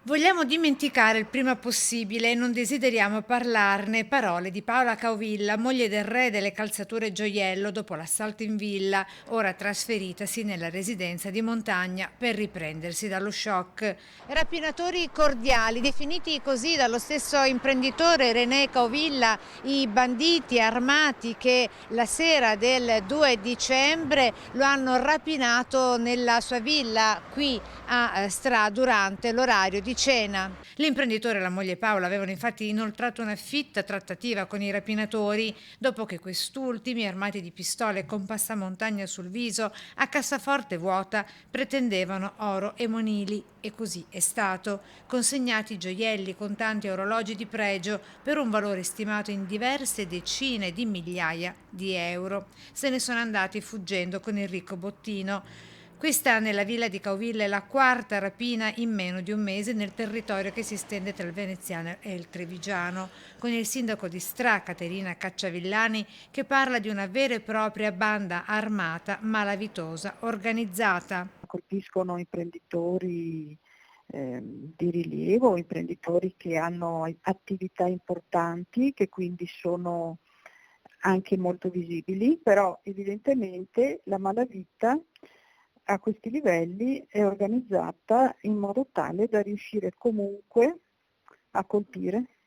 Vogliamo dimenticare il prima possibile e non desideriamo parlarne. Parole di Paola Caovilla, moglie del re delle calzature Gioiello, dopo l'assalto in villa, ora trasferitasi nella residenza di montagna per riprendersi dallo shock. Rapinatori cordiali, definiti così dallo stesso imprenditore René Caovilla, i banditi armati che la sera del 2 dicembre lo hanno rapinato nella sua villa qui a Stra durante l'orario di cena. L'imprenditore e la moglie Paola avevano infatti inoltrato una fitta trattativa con i rapinatori dopo che quest'ultimi, armati di pistole con passamontagna sul viso, a cassaforte vuota, pretendevano oro e monili. E così è stato. Consegnati gioielli, contanti e orologi di pregio per un valore stimato in diverse decine di migliaia di euro. Se ne sono andati fuggendo con il ricco bottino. Questa nella villa di Caovilla è la quarta rapina in meno di un mese nel territorio che si stende tra il veneziano e il trevigiano, con il sindaco di Stra, Caterina Cacciavillani, che parla di una vera e propria banda armata, malavitosa, organizzata. Colpiscono imprenditori di rilievo, imprenditori che hanno attività importanti, che quindi sono anche molto visibili, però evidentemente la malavita a questi livelli è organizzata in modo tale da riuscire comunque a colpire